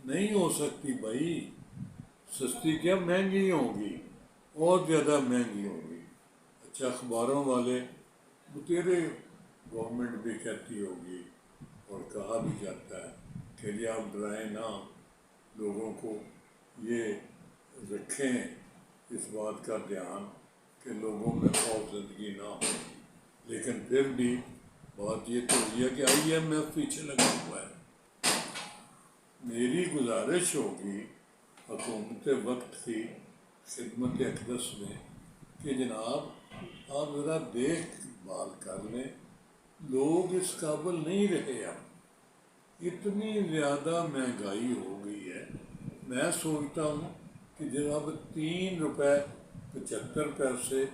نہیں ہو سکتی بھائی، سستی کیا مہنگی ہوگی، اور زیادہ مہنگی ہوگی۔ اچھا اخباروں والے تیرے گورنمنٹ بھی کہتی ہوگی اور کہا بھی جاتا ہے کہ یہ آپ ڈرائیں نہ، لوگوں کو یہ رکھیں اس بات کا دھیان کہ لوگوں میں خوف زندگی نہ ہو، لیکن پھر بھی بات یہ تو ہے کہ IMF پیچھے لگا ہوا ہے۔ میری گزارش ہوگی حکومت وقت کی خدمت اقدس میں کہ جناب آپ ذرا دیکھ بھال کر لیں، لوگ اس قابل نہیں رہے اب، اتنی زیادہ مہنگائی ہو گئی ہے۔ میں سوچتا ہوں کہ جناب 3 روپے 75 پیسے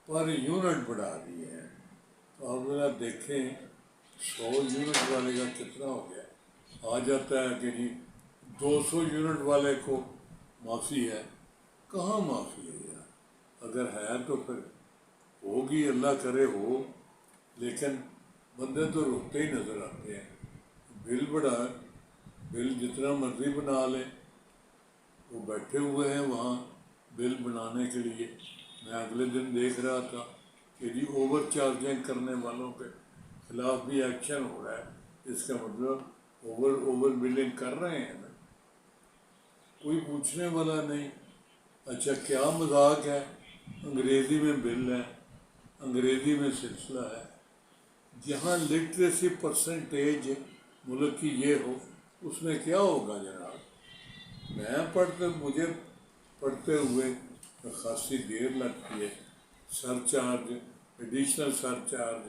پر یونٹ بڑھا دیے ہیں، تو آپ ذرا دیکھیں 100 یونٹ والے کا کتنا ہو گیا۔ آ جاتا ہے کہ جی 200 یونٹ والے کو معافی ہے، کہاں معافی ہے یار؟ اگر ہے تو پھر ہوگی، اللہ کرے ہو، لیکن بندے تو روتے ہی نظر آتے ہیں۔ بل بڑھا، بل جتنا مرضی بنا لیں، وہ بیٹھے ہوئے ہیں وہاں بل بنانے کے لیے۔ میں اگلے دن دیکھ رہا تھا کہ جی اوور چارجنگ کرنے والوں کے خلاف بھی ایکشن ہو رہا ہے، اس کا مطلب اوور بلنگ کر رہے ہیں نا، کوئی پوچھنے والا نہیں۔ اچھا کیا مذاق ہے، انگریزی میں بل ہے، انگریزی میں سلسلہ ہے، جہاں لٹریسی پرسنٹیج ملک کی یہ ہو، اس میں کیا ہوگا جناب؟ مجھے پڑھتے ہوئے خاصی دیر لگتی ہے۔ سر چارج، ایڈیشنل سر چارج،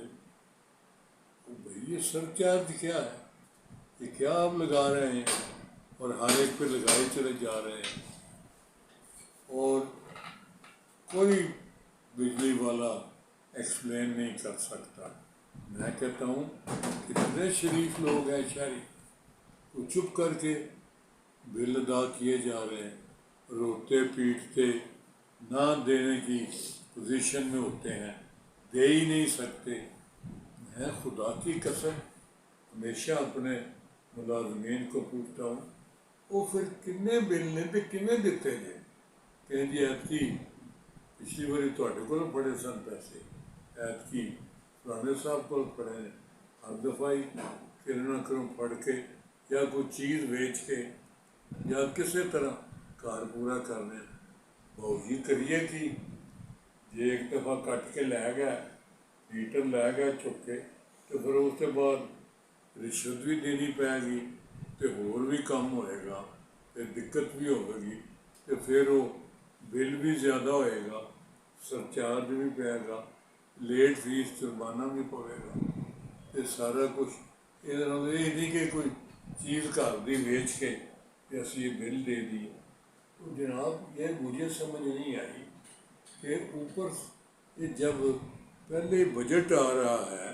بھئی یہ سر چارج کیا ہے؟ یہ کیا آپ لگا رہے ہیں اور ہر ایک پہ لگائے چلے جا رہے ہیں، اور کوئی بجلی والا ایکسپلین نہیں کر سکتا۔ میں کہتا ہوں کتنے شریف لوگ ہیں شہری، وہ چپ کر کے بل ادا کیے جا رہے ہیں، روتے پیٹتے نہ دینے کی پوزیشن میں ہوتے ہیں، دے ہی نہیں سکتے۔ میں خدا کی قسم ہمیشہ اپنے ملازمین کو پوچھتا ہوں، وہ پھر کنے بل نے تو کنے دیتے ہیں؟ کہ جی ایتکی پچھلی باری تھوڑے کو پڑے سن پیسے، ایتکی فلانے صاحب کو پڑے ہیں۔ ہر دفعہ ہی کروں نہ کروں پڑھ کے یا کوئی چیز بیچ کے یا کسی طرح کار پورا کرنے بہوجی کریے کہ یہ ایک دفعہ کٹ کے لے گیا، میٹر لے گیا چک کے، تو پھر اس کے بعد رشوت بھی دینی پائے گی، تو اور بھی کم ہوئے گا، پھر دقت بھی ہوگی، تو پھر وہ بل بھی زیادہ ہوئے گا، سرچارج بھی پائے گا، لیٹ فیس جرمانہ بھی پڑے گا، یہ سارا کچھ یہ نہیں کہ کوئی چیز گھر دی بیچ کے ایسی یہ بل دے دی۔ تو جناب یہ مجھے سمجھ نہیں آئی کہ اوپر یہ جب پہلے بجٹ آ رہا ہے،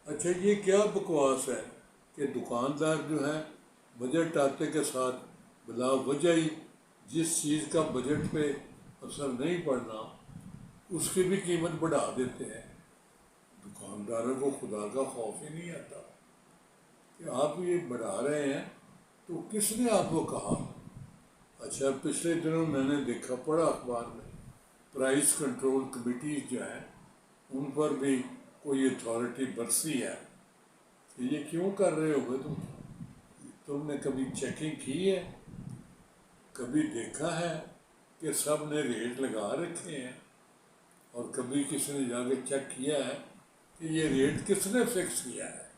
اچھا یہ کیا بکواس ہے کہ دکاندار جو ہے بجٹ آتے کے ساتھ بلا وجہ ہی جس چیز کا بجٹ پہ اثر نہیں پڑنا اس کی بھی قیمت بڑھا دیتے ہیں۔ دکانداروں کو خدا کا خوف ہی نہیں آتا کہ آپ یہ بڑھا رہے ہیں، تو کس نے آپ کو کہا؟ اچھا پچھلے دنوں میں نے دیکھا پڑھا اخبار میں، پرائس کنٹرول کمیٹیز جو ہیں ان پر بھی کوئی اتھارٹی برسی ہے کہ یہ کیوں کر رہے ہو تم نے کبھی چیکنگ کی ہے؟ کبھی دیکھا ہے کہ سب نے ریٹ لگا رکھے ہیں؟ اور کبھی کسی نے جا کے چیک کیا ہے کہ یہ ریٹ کس نے فکس کیا ہے؟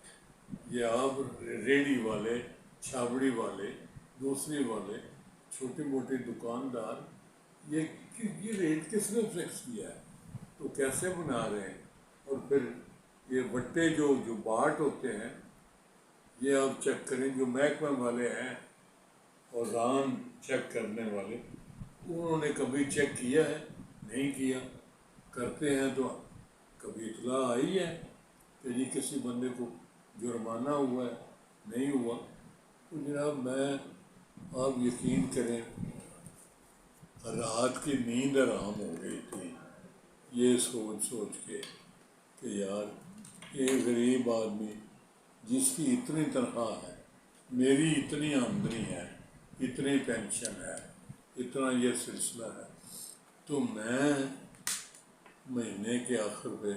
یہ آپ ریڑھی والے، چھابڑی والے، دوسری والے، چھوٹی موٹی دکاندار، یہ ریٹ کس نے فکس کیا ہے؟ تو کیسے بنا رہے ہیں؟ اور پھر یہ بٹے جو باٹ ہوتے ہیں، یہ آپ چیک کریں، جو محکمہ والے ہیں اور ران چیک کرنے والے، انہوں نے کبھی چیک کیا ہے؟ نہیں کیا۔ کرتے ہیں تو کبھی اطلاع آئی ہے کہ جی کسی بندے کو جرمانہ ہوا ہے؟ نہیں ہوا۔ تو جناب آپ یقین کریں رات کی نیند حرام ہو گئی تھی یہ سوچ کے کہ یار یہ غریب آدمی جس کی اتنی تنخواہ ہے میری اتنی آمدنی ہے، اتنی پینشن ہے، اتنا یہ سلسلہ ہے، تو میں مہینے کے آخر پہ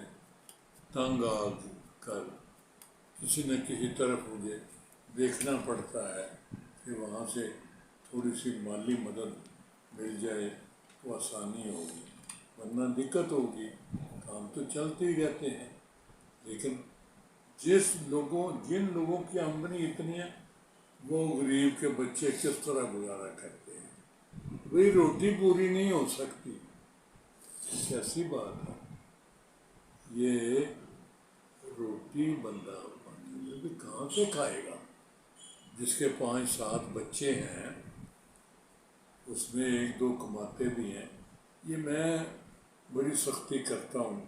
تنگ آ کر کسی نہ کسی طرف مجھے دیکھنا پڑتا ہے کہ وہاں سے تھوڑی سی مالی مدد مل جائے تو آسانی ہوگی، ورنہ دقت ہوگی۔ کام تو چلتے ہی رہتے ہیں، لیکن جن لوگوں کی آمدنی اتنی ہے وہ غریب کے بچے کس طرح گزارا کرتے ہیں؟ وہی روٹی پوری نہیں ہو سکتی، کیسی بات ہے یہ؟ روٹی بندہ بھی کہاں سے کھائے گا؟ جس کے 5-7 بچے ہیں، اس میں 1-2 کماتے بھی ہیں۔ یہ میں بڑی سختی کرتا ہوں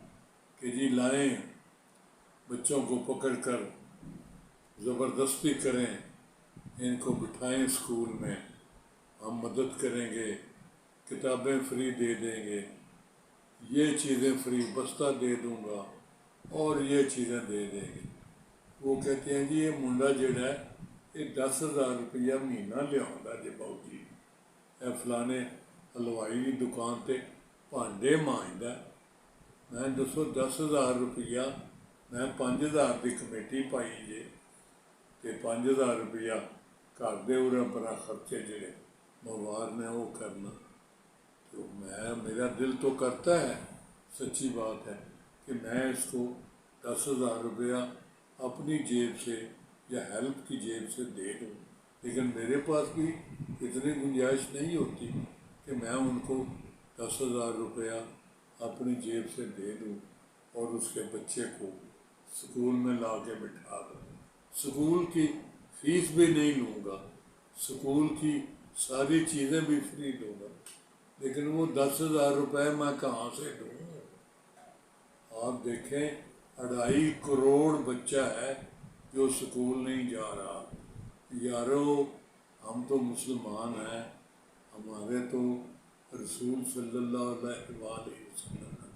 کہ جی لائیں، بچوں کو پکڑ کر زبردستی کریں، ان کو بٹھائیں اسکول میں، ہم مدد کریں گے، کتابیں فری دے دیں گے، یہ چیزیں فری، بستہ دے دوں گا اور یہ چیزیں دے دیں گے۔ وہ کہتے ہیں جی یہ منڈا جڑا ہے یہ 10,000 روپیہ مہینہ لیا جی باؤ جی، اے فلانے حلوائی کی دکان تے بھانڈے مانجدا۔ میں دسو 10,000 روپیہ میں 5,000 کی کمیٹی پائی جے تے 5,000 روپیہ گھر دے ارا پرا خرچے جڑے موار نے وہ کرنا، تو میرا دل تو کرتا ہے، سچی بات ہے، کہ میں اس کو 10,000 روپیہ اپنی جیب سے یا ہیلپ کی جیب سے دے دوں، لیکن میرے پاس بھی اتنی گنجائش نہیں ہوتی کہ میں ان کو 10,000 روپیہ اپنی جیب سے دے دوں اور اس کے بچے کو اسکول میں لا کے بٹھا دوں۔ اسکول کی فیس بھی نہیں لوں گا، اسکول کی ساری چیزیں بھی فری دوں گا، لیکن وہ 10,000 روپے میں کہاں سے دوں؟ آپ دیکھیں 2.5 کروڑ بچہ ہے جو اسکول نہیں جا رہا۔ یارو ہم تو مسلمان ہیں، ہمارے تو رسول صلی اللہ علیہ وآلہ وسلم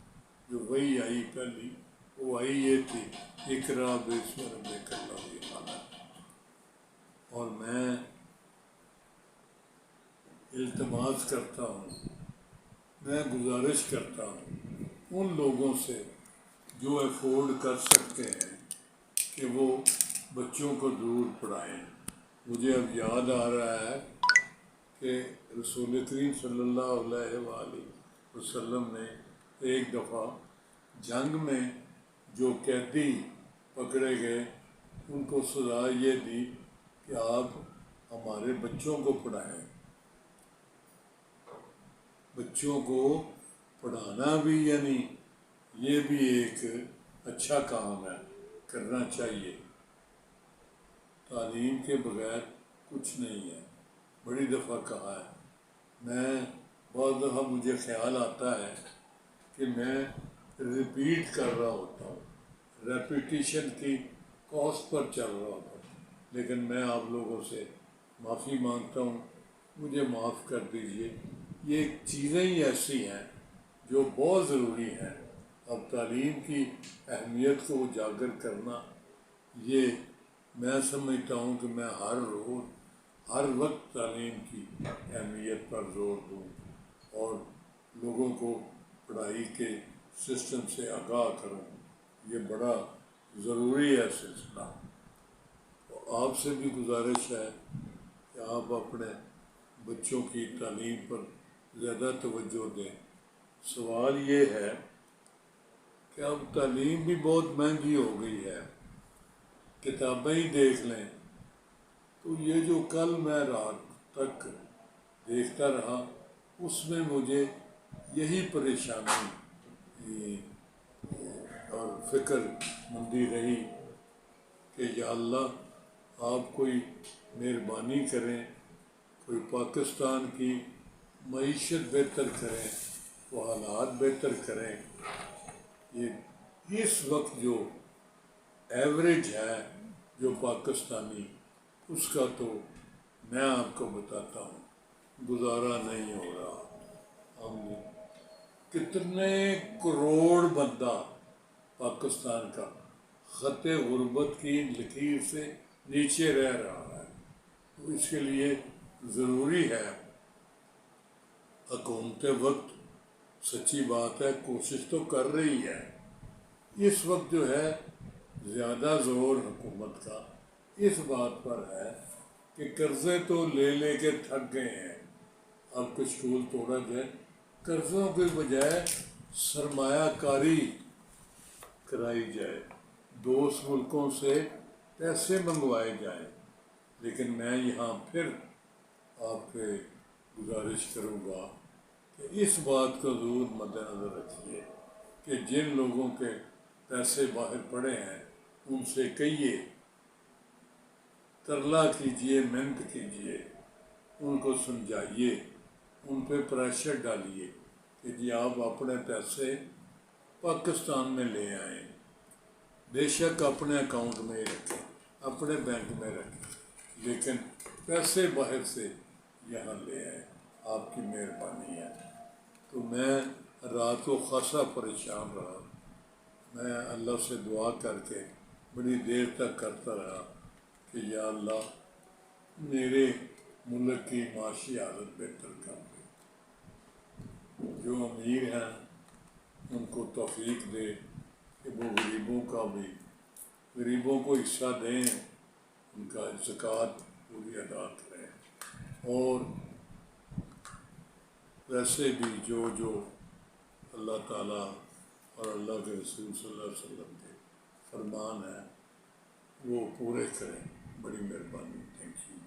جو وہی آئی پہلی، وہ آئی یہ تھی اقرا بسم ربک الذی خلق۔ اور میں التماس کرتا ہوں، میں گزارش کرتا ہوں ان لوگوں سے جو افورڈ کر سکتے ہیں کہ وہ بچوں کو دور پڑھائیں۔ مجھے اب یاد آ رہا ہے کہ رسول کریم صلی اللہ علیہ وآلہ وسلم نے ایک دفعہ جنگ میں جو قیدی پکڑے گئے ان کو سزا یہ دی کہ آپ ہمارے بچوں کو پڑھائیں۔ بچوں کو پڑھانا بھی یعنی یہ بھی ایک اچھا کام ہے، کرنا چاہیے۔ تعلیم کے بغیر کچھ نہیں ہے، بڑی دفعہ کہا ہے۔ میں بعض دفعہ مجھے خیال آتا ہے کہ میں ریپیٹ کر رہا ہوتا ہوں، ریپیٹیشن کی کاس پر چل رہا ہوتا ہوں، لیکن میں آپ لوگوں سے معافی مانگتا ہوں، مجھے معاف کر دیجئے۔ یہ چیزیں ہی ایسی ہیں جو بہت ضروری ہیں۔ اب تعلیم کی اہمیت کو اجاگر کرنا، یہ میں سمجھتا ہوں کہ میں ہر روز ہر وقت تعلیم کی اہمیت پر زور دوں اور لوگوں کو پڑھائی کے سسٹم سے آگاہ کروں، یہ بڑا ضروری ہے سلسلہ۔ تو آپ سے بھی گزارش ہے کہ آپ اپنے بچوں کی تعلیم پر زیادہ توجہ دیں۔ سوال یہ ہے کہ اب تعلیم بھی بہت مہنگی ہو گئی ہے، کتابیں ہی دیکھ لیں تو یہ جو کل میں رات تک دیکھتا رہا اس میں مجھے یہی پریشانی اور فکر مندی رہی کہ یا اللہ آپ کوئی مہربانی کریں، کوئی پاکستان کی معیشت بہتر کریں، وہ حالات بہتر کریں۔ یہ اس وقت جو ایوریج ہے جو پاکستانی، اس کا تو میں آپ کو بتاتا ہوں گزارا نہیں ہو رہا۔ ہم کتنے کروڑ بندہ پاکستان کا خط غربت کی لکیر سے نیچے رہ رہا ہے، تو اس کے لیے ضروری ہے حکومت وقت سچی بات ہے کوشش تو کر رہی ہے، اس وقت جو ہے زیادہ زور حکومت کا اس بات پر ہے کہ قرضے تو لے لے کے تھک گئے ہیں، اب کچھ اسکول توڑا جائے، قرضوں کے بجائے سرمایہ کاری کرائی جائے، دوست ملکوں سے پیسے منگوائے جائیں۔ لیکن میں یہاں پھر آپ سے گزارش کروں گا کہ اس بات کو ضرور مد نظر رکھیے کہ جن لوگوں کے پیسے باہر پڑے ہیں ان سے کہیے، ترلا کیجئے، محنت کیجئے، ان کو سمجھائیے، ان پہ پریشر ڈالیے کہ جی آپ اپنے پیسے پاکستان میں لے آئیں، بے شک اپنے اکاؤنٹ میں ہی رکھیں، اپنے بینک میں رکھیں، لیکن پیسے باہر سے یہاں لے آئیں، آپ کی مہربانی ہے۔ تو میں رات کو خاصا پریشان رہا، میں اللہ سے دعا کر کے بڑی دیر تک کرتا رہا کہ یا اللہ میرے ملک کی معاشی حالت بہتر کر دے، جو امیر ہیں ان کو توفیق دے کہ وہ غریبوں کو حصہ دیں، ان کا زکوٰۃ پوری ادا کریں، اور ویسے بھی جو اللہ تعالیٰ اور اللہ کے رسول صلی اللہ علیہ وسلم کے فرمان ہیں وہ پورے کریں، بڑی مہربانی، تھینک یو۔